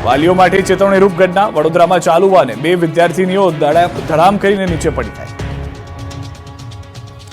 વાલીઓ માટે ચેતવણીરૂપ ઘટના. વડોદરામાં ચાલુ વાને 2 વિદ્યાર્થીનીઓ ધડામ કરીને નીચે પડી જાય.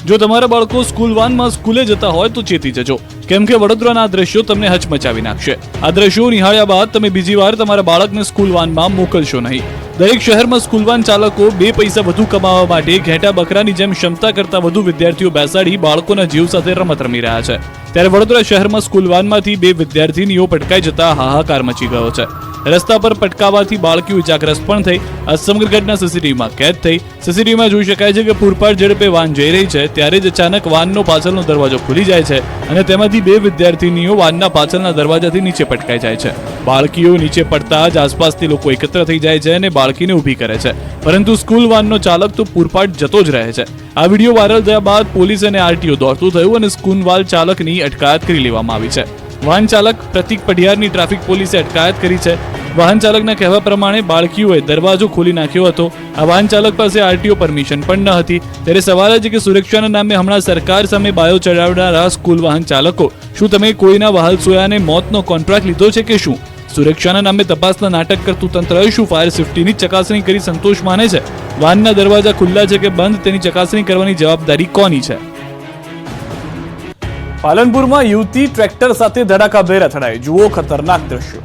જો તમારા બાળકો સ્કૂલ વાનમાં સ્કૂલે જતા હોય તો ચેતી જજો, કેમ કે વડોદરાના આ દ્રશ્યો તમને હચમચાવી નાખશે. આ દ્રશ્યો નિહાળ્યા બાદ તમે બીજી વાર તમારા બાળકને સ્કૂલ વાનમાં મોકલશો નહીં. દરેક શહેરમાં સ્કૂલ વાન ચાલકો 2 પૈસા વધુ કમાવા માટે ઘેટા બકરાની જેમ ક્ષમતા કરતા વધુ વિદ્યાર્થીઓ બેસાડી બાળકોના જીવ સાથે રમત રમી રહ્યા છે. ત્યારે વડોદરા શહેરમાં સ્કૂલ વાનમાંથી 2 વિદ્યાર્થીનીઓ પટકાઈ જતા હાહાકાર મચી ગયો છે. રસ્તા પર પટકાવાથી બાળકીઓ ઇજાગ્રસ્ત પણ થઈ. આ સમગ્ર ઘટના સીસીટીવીમાં કેદ થઈ. સીસીટીવીમાં જોઈ શકાય છે કે પૂરપાટ ઝડપે વાન જઈ રહી છે ત્યારે જ અચાનક વાનનો પાછળનો દરવાજો ખુલી જાય છે અને તેમાંથી 2 વિદ્યાર્થીનીઓ વાનના પાછળના દરવાજાથી નીચે પટકાઈ જાય છે. બાળકીઓ નીચે પડતા જ આસપાસથી લોકો એકત્ર થઈ જાય છે અને બાળકીને ઊભી કરે છે, પરંતુ સ્કૂલ વાનનો ચાલક તો પૂરપાટ જતો જ રહે છે. આ વિડીયો વાયરલ થયા બાદ પોલીસ અને આરટીઓ દોડતું થયું અને સ્કૂલ વાન ચાલકની અટકાયત કરી લેવામાં આવી છે. વાહન ચાલક પ્રતિક પઢિયારની ટ્રાફિક પોલીસે અટકાયત કરી છે. વાહન ચાલકના કહેવા પ્રમાણે બાળકીઓએ દરવાજો ખોલી નાખ્યો હતો. આ વાહન ચાલક પાસે આરટીઓ પરમિશન પણ ન હતી. ત્યારે સવાલ છે કે સુરક્ષાના નામે હમણાં સરકાર સામે બાયો ચડાવનારા સ્કૂલ વાહન ચાલકો, શું તમે કોઈના વહાલ સોયાને મોતનો કોન્ટ્રાક્ટ લીધો છે કે શું? સુરક્ષાના નામે તપાસના નાટક કરતું તંત્ર શું ફાયર સેફટીની ચકાસણી કરી સંતોષ માને છે? વાહનના દરવાજા ખુલ્લા છે કે બંધ તેની ચકાસણી કરવાની જવાબદારી કોની છે? પાલનપુરમાં યુવતી ટ્રેક્ટર સાથે ધડાકાભેર અથડાઈ. જુઓ ખતરનાક દ્રશ્યો.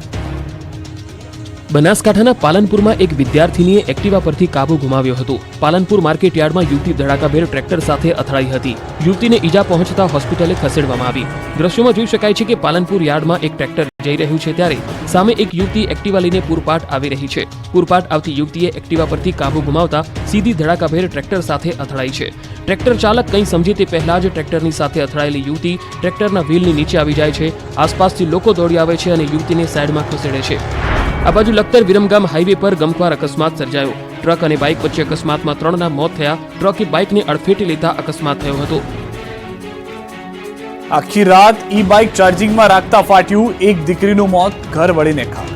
બનાસકાંઠાના પાલનપુરમાં એક વિદ્યાર્થીનીએ એક્ટિવા પરથી કાબુ ગુમાવ્યો હતો. પાલનપુર માર્કેટ યાર્ડમાં યુવતી ધડાકાભેર ટ્રેક્ટર સાથે અથડાઈ હતી. યુવતીને ઈજા પહોંચતા હોસ્પિટલે ખસેડવામાં આવી. દ્રશ્યોમાં જોઈ શકાય છે કે પાલનપુર યાર્ડમાં એક ટ્રેક્ટર જઈ રહ્યું છે ત્યારે સામે એક યુવતી એક્ટિવા લઈને પૂરપાટ આવી રહી છે. પૂરપાટ આવતી યુવતીએ એક્ટિવા પરથી કાબુ ગુમાવતા સીધી ધડાકાભેર ટ્રેક્ટર સાથે અથડાઈ છે. ટ્રેક્ટર ચાલક કંઈ સમજે તે પહેલા જ ટ્રેક્ટરની સાથે અથડાયેલી યુવતી ટ્રેક્ટરના વ્હીલની નીચે આવી જાય છે. આસપાસથી લોકો દોડી આવે છે અને યુવતીને સાઈડમાં ખસેડે છે. આ બાજુ લખતર વિરમગામ હાઈવે પર ગમખ્વાર અકસ્માત સર્જાયો. ટ્રક અને બાઇક વચ્ચે અકસ્માતમાં 3ના મોત થયા. ટ્રકે બાઇકને અડફેટે લેતા અકસ્માત થયો હતો. આખી રાત ઈ બાઇક ચાર્જિંગમાં રાખતા ફાટ્યું. એક દીકરીનું મોત, ઘર વળીને ખાક.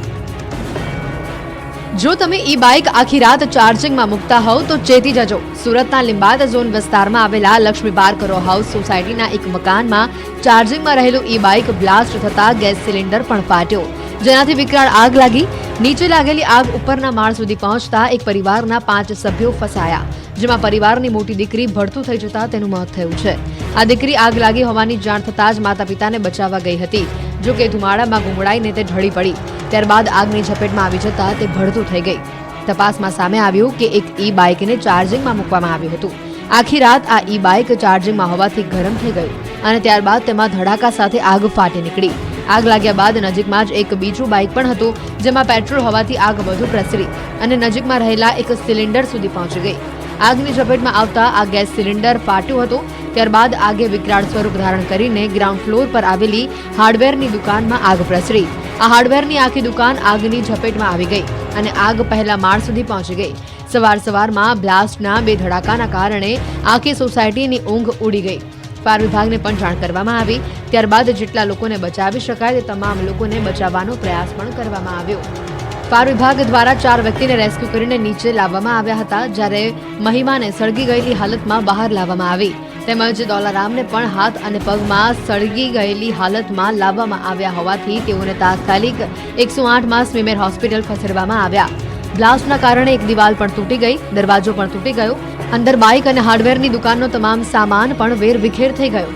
જો તમે ઈ બાઇક આખી રાત ચાર્જિંગમાં મૂકતા હોવ તો ચેતી જજો. સુરતના લિંબાયત ઝોન વિસ્તારમાં આવેલા લક્ષ્મી પાર્ક રો હાઉસ સોસાયટીના એક મકાનમાં ચાર્જિંગમાં રહેલું ઈ બાઇક બ્લાસ્ટ થતા ગેસ સિલિન્ડર પણ ફાટ્યો, જેનાથી વિકરાળ આગ લાગી. નીચે લાગેલી આગ ઉપરના માળ સુધી પહોંચતા એક પરિવારના 5 સભ્યો ફસાયા, જેમાં પરિવારની મોટી દીકરી ભડથું થઈ જતા તેનું મોત થયું છે. આ દીકરી આગ લાગી હોવાની જાણ થતાં જ માતા પિતાને બચાવવા ગઈ હતી. જો કે ધુમાડામાં ગુંગળાઈને તે ઢળી પડી. ત્યારબાદ આગની ઝપેટમાં આવી જતા તે ભડથું થઈ ગઈ. તપાસમાં સામે આવ્યું કે એક ઈ બાઇકને ચાર્જિંગમાં મૂકવામાં આવ્યું હતું. આખી રાત આ ઈ બાઇક ચાર્જિંગમાં હોવાથી ગરમ થઈ ગયું અને ત્યારબાદ તેમાં ધડાકા સાથે આગ ફાટી નીકળી. આગ લાગ્યા બાદ નજીકમાં જ એક બીજું બાઇક પણ હતું, જેમાં પેટ્રોલ હોવાથી આગ વધુ પ્રસરી અને નજીકમાં રહેલા એક સિલિન્ડર સુધી પહોંચી ગઈ. આગની ઝપેટમાં આવતા આ ગેસ સિલિન્ડર ફાટ્યું હતું. ત્યારબાદ આગે વિકરાળ સ્વરૂપ ધારણ કરીને ગ્રાઉન્ડ ફ્લોર પર આવેલી હાર્ડવેરની દુકાનમાં આગ પ્રસરી. આ હાર્ડવેરની આખી દુકાન આગની ઝપેટમાં આવી ગઈ અને આગ પહેલા માળ સુધી પહોંચી ગઈ. સવારમાં બ્લાસ્ટના 2 ધડાકાના કારણે આખી સોસાયટીની ઊંઘ ઉડી ગઈ. ફાયર વિભાગને પણ જાણ કરવામાં આવી. ત્યારબાદ જેટલા લોકોને બચાવી શકાય તે તમામ લોકોને બચાવવાનો પ્રયાસ પણ કરવામાં આવ્યો. ફાયર વિભાગ દ્વારા 4 વ્યક્તિને રેસ્ક્યુ કરીને નીચે લાવવામાં આવ્યા હતા, જ્યારે મહિમાને સળગી ગયેલી હાલતમાં બહાર લાવવામાં આવી. તેમજ દોલારામને પણ હાથ અને પગમાં સળગી ગયેલી હાલતમાં લાવવામાં આવ્યા હોવાથી તેઓને તાત્કાલિક 108માં સ્મીમેર હોસ્પિટલ ખસેડવામાં આવ્યા. બ્લાસ્ટના કારણે એક દિવાલ પણ તૂટી ગઈ, દરવાજો પણ તૂટી ગયો. અંદર બાઇક અને હાર્ડવેરની દુકાનનો તમામ સામાન પણ વેરવિખેર થઈ ગયો.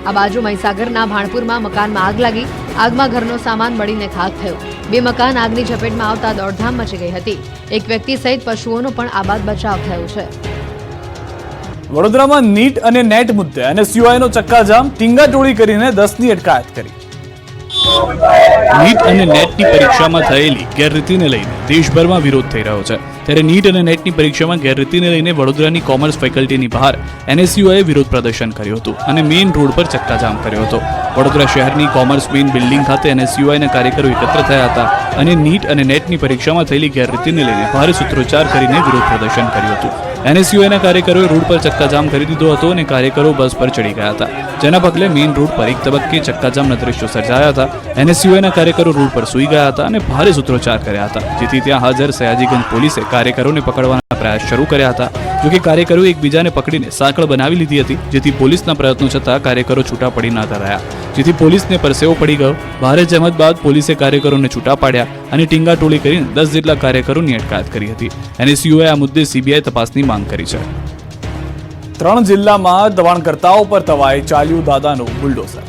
આ બાજુ મહીસાગરના ભાણપુરમાં મકાનમાં આગ લાગી. આગમાં ઘરનો સામાન બળીને ખાખ થયો. 2 મકાન આગની ઝપેટમાં આવતા દોડધામ મચી ગઈ હતી. એક વ્યક્તિ સહિત પશુઓનો પણ આબાદ બચાવ થયો છે. વડોદરામાં નીટ અને નેટ મુદ્દે એનએસયુઆઈનો ચક્કાજામ. ટીંગાટોળી કરીને 10ની અટકાયત કરી. નીટ અને નેટની પરીક્ષામાં થયેલી ગેરરીતિને લઈને દેશભરમાં વિરોધ થઈ રહ્યો છે. ત્યારે નીટ અને નેટની પરીક્ષામાં ગેરરીતિને લઈને વડોદરાની કોમર્સ ફેકલ્ટીની બહાર એનએસયુઆઈએ વિરોધ પ્રદર્શન કર્યું હતું અને મેઇન રોડ પર ચક્કાજામ કર્યો હતો. વડોદરા શહેરની કોમર્સ મેઇન બિલ્ડિંગ ખાતે એનએસયુઆઈના કાર્યકરો એકત્ર થયા હતા અને નીટ અને નેટની પરીક્ષામાં થયેલી ગેરરીતિને લઈને ભારે સૂત્રોચ્ચાર કરીને વિરોધ પ્રદર્શન કર્યું હતું. એનએસયુઆઈના કાર્યકરોએ રોડ પર ચક્કાજામ કરી દીધો હતો અને કાર્યકરો બસ પર ચડી ગયા હતા. જેના પગલે મેઇન રોડ પર એક તબક્કે ચક્કાજામના દ્રશ્યો સર્જાયા હતા. NSUIના કાર્યકરો રોડ પર સૂઈ ગયા હતા અને ભારે સૂત્રોચ્ચાર કર્યા હતા, જેથી ત્યાં હાજર સયાજીગંજ પોલીસે કાર્યકરોને પકડવાના પ્રયાસ શરૂ કર્યા હતા. જોકે કાર્યકરોએ એકબીજાને પકડીને સાંકળ બનાવી લીધી હતી, જેથી પોલીસના પ્રયત્નો છતાં કાર્યકરો છૂટા પડી ન રહ્યા, જેથી પોલીસને પરસેવો પડી ગયો. ભારે જહેમત બાદ પોલીસે કાર્યકરોને છૂટા પાડ્યા અને ટીંગાટોળી કરીને 10 જેટલા કાર્યકરોની અટકાયત કરી હતી. NSUI આ મુદ્દે CBI તપાસની માંગ કરી છે. 3 જિલ્લામાં દબાણકર્તાઓ પર તવાઈ ચાલ્યું દાદાનું બુલડોઝર.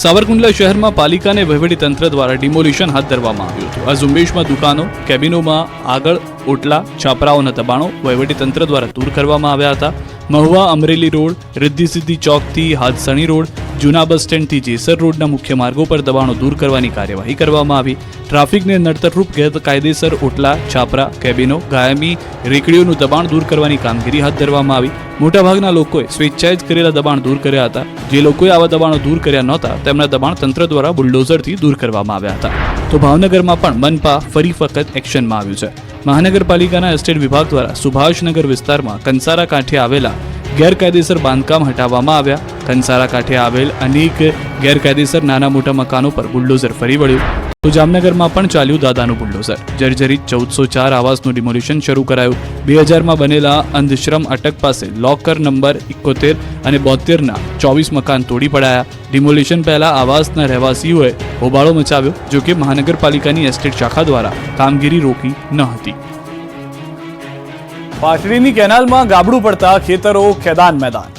સાવરકુંડલા શહેરમાં પાલિકા અને વહીવટીતંત્ર દ્વારા ડિમોલિશન હાથ ધરવામાં આવ્યું હતું. આ ઝુંબેશમાં દુકાનો, કેબિનોમાં આગળ ઓટલા, છાપરાઓના દબાણો વહીવટીતંત્ર દ્વારા દૂર કરવામાં આવ્યા હતા. મહુવા અમરેલી રોડ, રિદ્ધિ સિદ્ધિ ચોકથી હાદસણી રોડ, જૂના બસ સ્ટેન્ડથી જેસર રોડના મુખ્ય માર્ગો પર દબાણો દૂર કરવાની કાર્યવાહી કરવામાં આવી. ટ્રાફિકને નડતરરૂપ ગેરકાયદેસર ઓટલા, છાપરા, કેબિનો, ગાયમી રેકડીઓનું દબાણ દૂર કરવાની કામગીરી હાથ ધરવામાં આવી. મોટાભાગના લોકોએ સ્વેચ્છાએ જ કરેલા દબાણ દૂર કર્યા હતા. જે લોકોએ આવા દબાણો દૂર કર્યા નહોતા તેમના દબાણ તંત્ર દ્વારા બુલડોઝરથી દૂર કરવામાં આવ્યા હતા. તો ભાવનગરમાં પણ મનપા ફરી વખત એક્શનમાં આવ્યું છે. મહાનગરપાલિકાના એસ્ટેટ વિભાગ દ્વારા સુભાષનગર વિસ્તારમાં કંસારા કાંઠે આવેલા ગેરકાયદેસર બાંધકામ હટાવવામાં આવ્યા. કંસારા કાંઠે આવેલ અનેક ગેરકાયદેસર નાના મોટા મકાનો પર બુલડોઝર ફરી વળ્યું. તો જામનગરમાં પણ ચાલ્યું દાદાનું બુલડોઝર. જર્જરિત 1404 આવાસનું ડિમોલિશન શરૂ કરાયું. 2000માં બનેલા અંધશ્રમ અટક પાસે લોકર નંબર 71 અને 72ના 24 મકાન તોડી પડાયા. ડિમોલિશન પહેલા આવાસના રહેવાસીઓએ હોબાળો મચાવ્યો, જો કે મહાનગરપાલિકાની એસ્ટેટ શાખા દ્વારા કામગીરી રોકી ન હતી. પાટડીની કેનાલમાં ગાબડું પડતા ખેતરો ખેદાન મેદાન.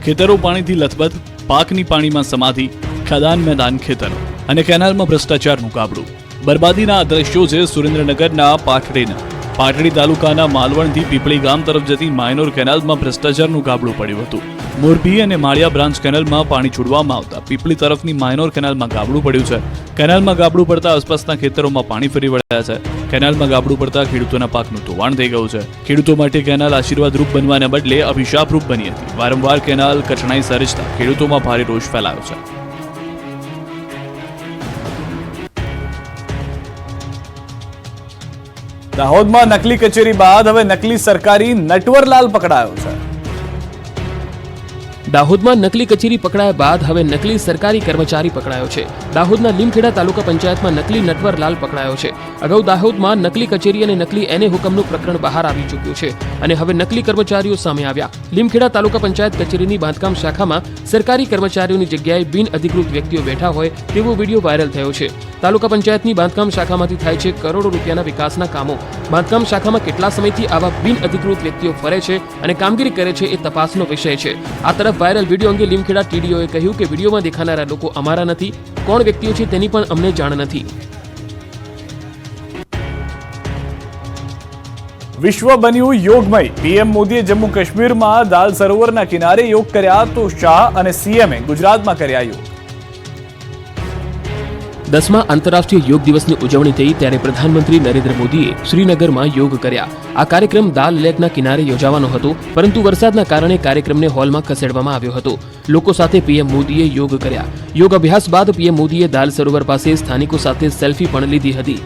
ખેતરો પાણીથી લથબથ, પાકની પાણીમાં સમાધિ, ખેદાન મેદાન ખેતરો અને કેનાલમાં ભ્રષ્ટાચારનું ગાબડું. બરબાદીના આ દ્રશ્યો છે સુરેન્દ્રનગરના પાટડી તાલુકાના માલવણથી પીપળી ગામ તરફ જતી માઇનોર કેનાલમાં ભ્રષ્ટાચારનું ગાબડું પડ્યું હતું. મોરબી અને માળિયા બ્રાન્ચ કેનાલમાં પાણી છોડવામાં આવતા પીપળી તરફની માઇનોર કેનાલમાં ગાબડું પડ્યું છે. કેનાલમાં ગાબડું પડતા આસપાસના ખેતરોમાં પાણી ફરી વળ્યા છે. કેનાલમાં ગાબડું પડતા ખેડૂતોના પાકનું ધોવાણ થઈ ગયું છે. ખેડૂતો માટે કેનાલ આશીર્વાદરૂપ બનવાને બદલે અભિશાપરૂપ બની હતી. વારંવાર કેનાલ કઠણાઈ સર્જતા ખેડૂતોમાં ભારે રોષ ફેલાયો છે. દાહોદમાં નકલી કચેરી બાદ હવે નકલી સરકારી નટવરલાલ પકડાયો છે. દાહોદમાં નકલી કચેરી પકડાયા બાદ હવે નકલી સરકારી કર્મચારી પકડાયો છે. દાહોદના લીમખેડા તાલુકા પંચાયતમાં નકલી નટવરલાલ પકડાયો છે. અગાઉ દાહોદમાં નકલી કચેરી અને નકલી એને હુકમનું પ્રકરણ બહાર આવી ચૂક્યું છે અને હવે નકલી કર્મચારીઓ સામે આવ્યા. લીમખેડા તાલુકા પંચાયત કચેરીની બાંધકામ શાખામાં સરકારી કર્મચારીઓની જગ્યાએ બિન અધિકૃત વ્યક્તિઓ બેઠા હોય તેવો વિડીયો વાયરલ થયો છે. તાલુકા પંચાયતની બાંધકામ શાખામાંથી થાય છે કરોડો રૂપિયાના વિકાસના કામો. બાંધકામ શાખામાં કેટલા સમયથી આવા બિન અધિકૃત વ્યક્તિઓ ફરે છે અને કામગીરી કરે છે એ તપાસનો વિષય છે. આ તરફ વાયરલ વિડીયો અંગે લીમખેડા TDOએ કહ્યું કે વિડીયોમાં દેખાનારા લોકો અમારા નથી, કોણ વ્યક્તિઓ છે તેની પણ અમને જાણ નથી. વિશ્વ બન્યું યોગમય. PM મોદીએ જમ્મુ કાશ્મીરમાં દાલ સરોવરના કિનારે યોગ કર્યા તો શાહ અને CMએ ગુજરાતમાં કર્યા યોગ. 10મા આંતરરાષ્ટ્રીય યોગ દિવસની ઉજવણી થઈ ત્યારે પ્રધાનમંત્રી નરેન્દ્ર મોદીએ શ્રીનગરમાં યોગ કર્યા. આ કાર્યક્રમ દાલ લેકના કિનારે યોજાવાનો હતો, પરંતુ વરસાદના કારણે કાર્યક્રમને હોલમાં ખસેડવામાં આવ્યો હતો. લોકો સાથે PM મોદીએ યોગ કર્યા. યોગ અભ્યાસ બાદ PM મોદીએ દાલ સરોવર પાસે સ્થાનિકો સાથે સેલ્ફી પણ લીધી હતી.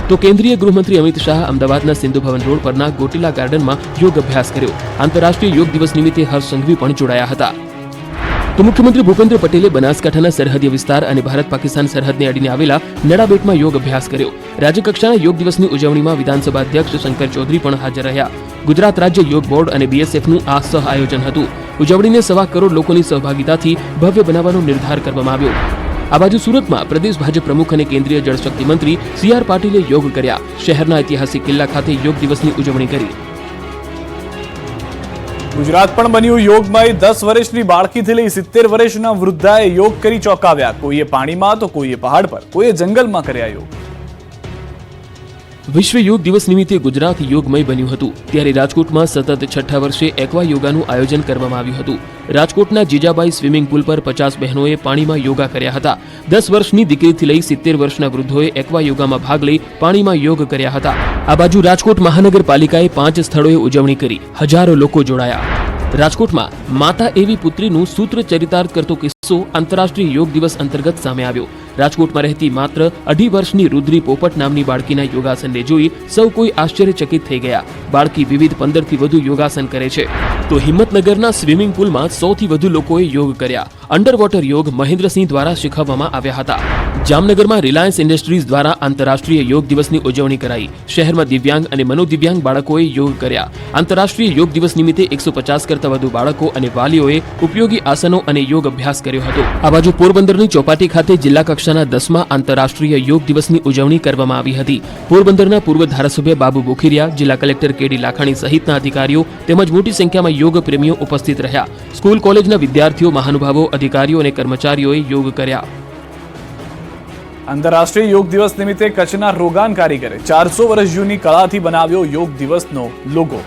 તો કેન્દ્રીય ગૃહમંત્રી અમિત શાહ અમદાવાદના સિંધુ ભવન રોડ પરના ગોટીલા ગાર્ડનમાં યોગ અભ્યાસ કર્યો. આંતરરાષ્ટ્રીય યોગ દિવસ નિમિત્તે હર્ષ સંઘવી પણ જોડાયા હતા. તો મુખ્યમંત્રી ભૂપેન્દ્ર પટેલે બનાસકાંઠાના સરહદીય વિસ્તાર અને ભારત પાકિસ્તાન સરહદને અડીને આવેલા નડાબેટમાં યોગ અભ્યાસ કર્યો. રાજ્યકક્ષાના યોગ દિવસની ઉજવણીમાં વિધાનસભા અધ્યક્ષ શંકર ચૌધરી પણ હાજર રહ્યા. ગુજરાત રાજ્ય યોગ બોર્ડ અને BSFનું આ સહ આયોજન હતું. ઉજવણીને 1.25 કરોડ લોકોની સહભાગીતાથી ભવ્ય બનાવવાનો નિર્ધાર કરવામાં આવ્યો. આ બાજુ સુરતમાં પ્રદેશ ભાજપ પ્રમુખ અને કેન્દ્રીય જળશક્તિ મંત્રી CR પાટીલે યોગ કર્યા. શહેરના ઐતિહાસિક કિલ્લા ખાતે યોગ દિવસની ઉજવણી કરી. ગુજરાત પણ બન્યું યોગમય. 10 વર્ષની બાળકીથી લઈ 70 વર્ષના વૃદ્ધાએ યોગ કરી ચોંકાવ્યા. કોઈએ પાણીમાં તો કોઈએ પહાડ પર, કોઈએ જંગલમાં કર્યા યોગ. વિશ્વ યોગ દિવસ નિમિત્તે ગુજરાત યોગમય બન્યું હતું. ત્યારે રાજકોટમાં સતત 6ઠ્ઠા વર્ષે એક્વા યોગાનું આયોજન કરવામાં આવ્યું હતું. રાજકોટના જીજાબાઈ સ્વિમિંગ પુલ પર 50 બહેનોએ પાણીમાં યોગા કર્યા હતા. 10 વર્ષની દીકરીથી લઈ 70 વર્ષના વૃદ્ધોએ એક્વા યોગામાં ભાગ લઈ પાણીમાં યોગ કર્યા હતા. આ બાજુ રાજકોટ મહાનગરપાલિકાએ 5 સ્થળોએ ઉજવણી કરી. હજારો લોકો જોડાયા. રાજકોટમાં માતા એવી પુત્રીનું સૂત્ર ચરિતાર્થ કરતો કિસ્સો આંતરરાષ્ટ્રીય યોગ દિવસ અંતર્ગત સામે આવ્યો. રાજકોટમાં રહેતી માત્ર 2.5 વર્ષની રુદ્રી પોપટ નામની બાળકીના યોગાસનને જોઈ સૌ કોઈ આશ્ચર્યચકિત થઈ ગયા. બાળકી વિવિધ 15 થી વધુ યોગાસન કરે છે. તો હિંમતનગરના સ્વિમિંગ પુલમાં 100 થી વધુ લોકોએ યોગ કર્યા. અંડરવોટર યોગ મહેન્દ્રસિંહ દ્વારા શીખવવામાં આવ્યા હતા. જામનગરમાં રિલાયન્સ ઇન્ડસ્ટ્રીઝ દ્વારા આંતરરાષ્ટ્રીય યોગ દિવસની ઉજવણી કરાઈ. શહેરમાં દિવ્યાંગ અને મનોદિવ્યાંગ બાળકોએ યોગ કર્યા. આંતરરાષ્ટ્રીય યોગ દિવસ નિમિત્તે 150 કરતા વધુ બાળકો અને વાલીઓએ ઉપયોગી આસનો અને યોગ અભ્યાસ કર્યો હતો. આ બાજુ પોરબંદરની ચોપાટી ખાતે જિલ્લા કક્ષાના 10મા આંતરરાષ્ટ્રીય યોગ દિવસની ઉજવણી કરવામાં આવી હતી. પોરબંદરના પૂર્વ ધારાસભ્ય બાબુ બોખીરિયા, જિલ્લા કલેક્ટર કેડી લાખાણી સહિતના અધિકારીઓ તેમજ મોટી સંખ્યામાં યોગ પ્રેમીઓ ઉપસ્થિત રહ્યા. સ્કૂલ કોલેજના વિદ્યાર્થીઓ, મહાનુભાવો, અધિકારીઓ અને કર્મચારીઓએ યોગ કર્યા. આંતરરાષ્ટ્રીય યોગ દિવસ નિમિત્તે કચ્છના રોગાન કારીગરે 400 વર્ષ જૂની કળાથી બનાવ્યો યોગ દિવસનો લોગો.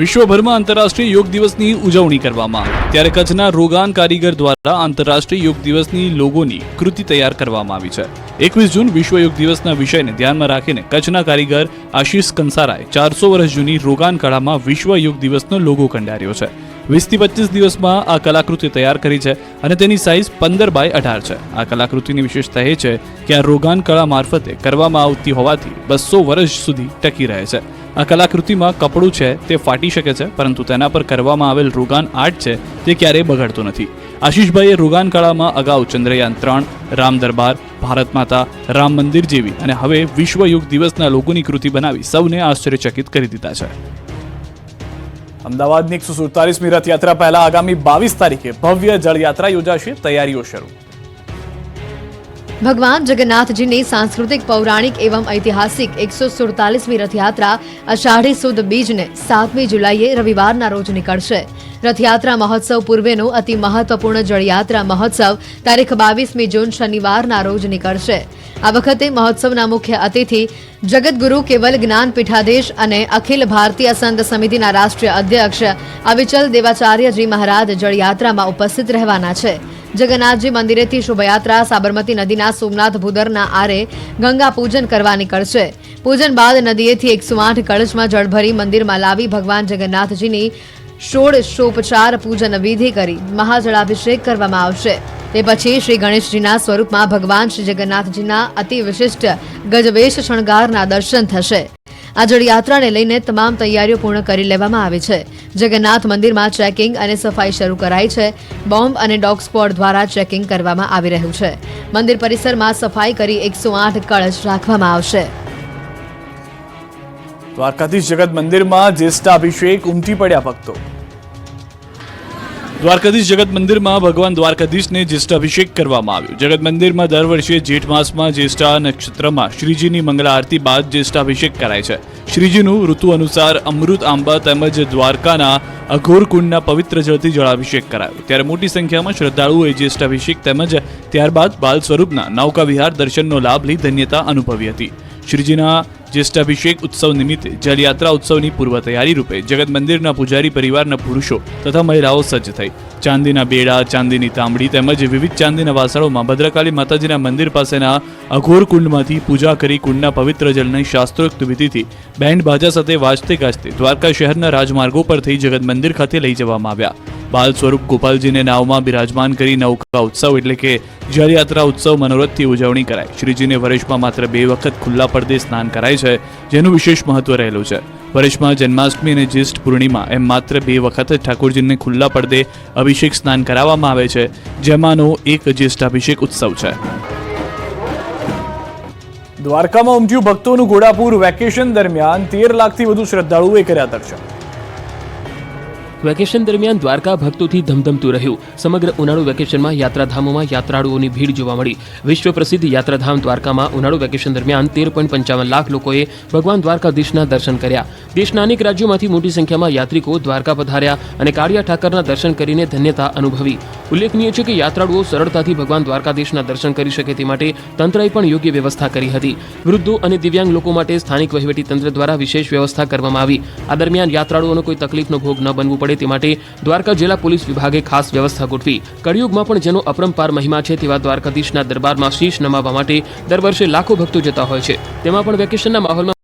વિશ્વભરમાં આંતરરાષ્ટ્રીય યોગ દિવસની ઉજવણી કરવામાં આવી ત્યારે કચ્છના રોગાન કારીગર દ્વારા આંતરરાષ્ટ્રીય યોગ દિવસની લોગોની કૃતિ તૈયાર કરવામાં આવી છે. 21 જૂન વિશ્વ યોગ દિવસના વિષયને ધ્યાનમાં રાખીને કચ્છના કારીગર આશીષ કંસારાએ 400 વર્ષ જૂની રોગાન કળામાં વિશ્વ યોગ દિવસનો લોગો કંડાર્યો છે. 20 થી 25 દિવસમાં આ કલાકૃતિ તૈયાર કરી છે અને તેની સાઇઝ 15x18 છે. આ કલાકૃતિની વિશેષતા એ છે કે આ રોગાન કળા મારફતે કરવામાં આવતી હોવાથી 200 વર્ષ સુધી ટકી રહે છે. આ કલાકૃતિમાં કપડું છે તે ફાટી શકે છે, પરંતુ તેના પર કરવામાં આવેલ રોગાન આર્ટ છે તે ક્યારેય બગડતો નથી. આશીષભાઈએ રોગાન કળામાં અગાઉ ચંદ્રયાન 3, રામ દરબાર, ભારત માતા, રામ મંદિર જેવી અને હવે વિશ્વ યોગ દિવસના લોગોની કૃતિ બનાવી સૌને આશ્ચર્યચકિત કરી દીધા છે. અમદાવાદની 147મી રથયાત્રા પહેલા આગામી 22 તારીખે ભવ્ય જળયાત્રા યોજાશે. તૈયારીઓ શરૂ. ભગવાન જગન્નાથજીની सांस्कृतिक पौराणिक एवं ऐतिहासिक 147મી રથયાત્રા અષાઢી સુદ બીજને 7મી જુલાઈએ રવિવારના રોજ નીકળશે. રથયાત્રા મહોત્સવ પૂર્વેનો અતિ મહત્વપૂર્ણ જળયાત્રા મહોત્સવ તારીખ 22મી જૂન શનિવારના રોજ નીકળશે. આ વખતે મહોત્સવના મુખ્ય અતિથિ જગતગુરુ કેવલ જ્ઞાન પીઠાધીશ અને અખિલ ભારતીય સંત સમિતિના રાષ્ટ્રીય અધ્યક્ષ અવિચલ દેવાચાર્યજી મહારાજ જળયાત્રામાં ઉપસ્થિત રહેવાના છે. જગન્નાથજી મંદિરેથી શોભાયાત્રા સાબરમતી નદીના સોમનાથ ભૂદરના આરે ગંગા પૂજન કરવા નીકળશે. પૂજન બાદ નદીએથી 108 કળશમાં જળ ભરી મંદિરમાં લાવી ભગવાન જગન્નાથજીની ષોડશોપચાર પૂજન વિધિ કરી મહાજળાભિષેક કરવામાં આવશે. તે પછી શ્રી ગણેશજીના સ્વરૂપમાં ભગવાન શ્રી જગન્નાથજીના અતિ વિશિષ્ટ ગજવેશ શણગારના દર્શન થશે. આ જળયાત્રાને લઈને તમામ તૈયારીઓ પૂર્ણ કરી લેવામાં આવી છે. જગન્નાથ મંદિરમાં ચેકિંગ અને સફાઈ શરૂ કરાઈ છે. બોમ્બ અને ડોગ સ્ક્વોડ દ્વારા ચેકિંગ કરવામાં આવી રહ્યું છે. મંદિર પરિસરમાં સફાઈ કરી 108 કળશ રાખવામાં આવશે. દ્વારકાધીશ જગત મંદિરમાં જ્યેષ્ઠાભિષેક ઉમટી પડ્યા ભક્તો. દ્વારકાધીશ જગત મંદિરમાં ભગવાન દ્વારકાધીશને જ્યેષ્ઠાભિષેક કરવામાં આવ્યો. જગત મંદિરમાં દર વર્ષે જેઠ માસમાં જ્યેષ્ઠા નક્ષત્રમાં શ્રીજીની મંગળા આરતી બાદ જ્યેષ્ઠાભિષેક કરાય છે. શ્રીજીનું ઋતુ અનુસાર અમૃત આંબા તેમજ દ્વારકાના અઘોર કુંડના પવિત્ર જળથી જળાભિષેક કરાયો. ત્યારે મોટી સંખ્યામાં શ્રદ્ધાળુઓએ જ્યેષ્ઠાભિષેક તેમજ ત્યારબાદ બાલ સ્વરૂપના નૌકા વિહાર દર્શનનો લાભ લઈ ધન્યતા અનુભવી હતી. શ્રીજીના જ્યેષ્ઠાભિષેક ઉત્સવ નિમિત્તે જળયાત્રા ઉત્સવની પૂર્વ તૈયારી રૂપે જગત મંદિરના પૂજારી પરિવારના પુરુષો તથા મહિલાઓ સજ્જ થઈ ચાંદીના બેડા, ચાંદીની તાંબડી તેમજ વિવિધ ચાંદીના વાસણોમાં ભદ્રકાળી માતાજીના મંદિર પાસેના અઘોર કુંડમાંથી પૂજા કરી કુંડના પવિત્ર જળને શાસ્ત્રોક્ત વિધિથી બેન્ડ બાજા સાથે વાજતે ગાજતે દ્વારકા શહેરના રાજમાર્ગો પર થઈ જગત મંદિર ખાતે લઈ જવામાં આવ્યા. બાલ સ્વરૂપ ગોપાલજીને નાવમાં બિરાજમાન કરી નૌકા ઉત્સવ એટલે કે જળયાત્રા ઉત્સવ મનોરથથી ઉજવણી કરાય. શ્રીજીને વર્ષમાં માત્ર 2 વખત ખુલ્લા પડદે સ્નાન કરાય છે, જેનું વિશેષ મહત્વ રહેલું છે. વર્ષમાં જન્માષ્ટમી અને જ્યેષ્ઠ પૂર્ણિમા એમ માત્ર 2 વખત જ ઠાકોરજીને ખુલ્લા પડદે અભિષેક સ્નાન કરાવવામાં આવે છે, જેમાંનો એક જ્યેષ્ઠાભિષેક ઉત્સવ છે. દ્વારકામાં ઉમટ્યું ભક્તોનું ઘોડાપુર. વેકેશન દરમિયાન 13 લાખથી વધુ શ્રદ્ધાળુઓએ કર્યા દર્શન. વેકેશન દરમિયાન દ્વારકા ભક્તોથી ધમધમતું રહ્યું. સમગ્ર ઉનાળુ વેકેશનમાં યાત્રાધામોમાં યાત્રાળુઓની ભીડ જોવા મળી. વિશ્વ પ્રસિદ્ધ યાત્રાધામ દ્વારકામાં ઉનાળુ વેકેશન દરમિયાન 13.55 લાખ લોકોએ ભગવાન દ્વારકાધીશના દર્શન કર્યા. દેશના અનેક રાજ્યોમાંથી મોટી સંખ્યામાં યાત્રિકો દ્વારકા પધાર્યા અને કાળિયા ઠાકરના દર્શન કરીને ધન્યતા અનુભવી. ઉલ્લેખનીય છે કે યાત્રાળુઓ સરળતાથી ભગવાન દ્વારકાધીશના દર્શન કરી શકે તે માટે તંત્રએ પણ યોગ્ય વ્યવસ્થા કરી હતી. વૃદ્ધો અને દિવ્યાંગ લોકો માટે સ્થાનિક વહીવટીતંત્ર દ્વારા વિશેષ વ્યવસ્થા કરવામાં આવી. આ દરમિયાન યાત્રાળુઓનો કોઈ તકલીફનો ભોગ ન બનવું પડે તે માટે દ્વારકા જિલ્લા પોલીસ વિભાગે ખાસ વ્યવસ્થા ગોઠવી. કળિયુગમાં પણ જેનો અપરંપાર મહિમા છે તેવા દ્વારકાધીશના દરબારમાં શીશ નમાવવા માટે દર વર્ષે લાખો ભક્તો જતા હોય છે. તેમાં પણ વેકેશનના માહોલમાં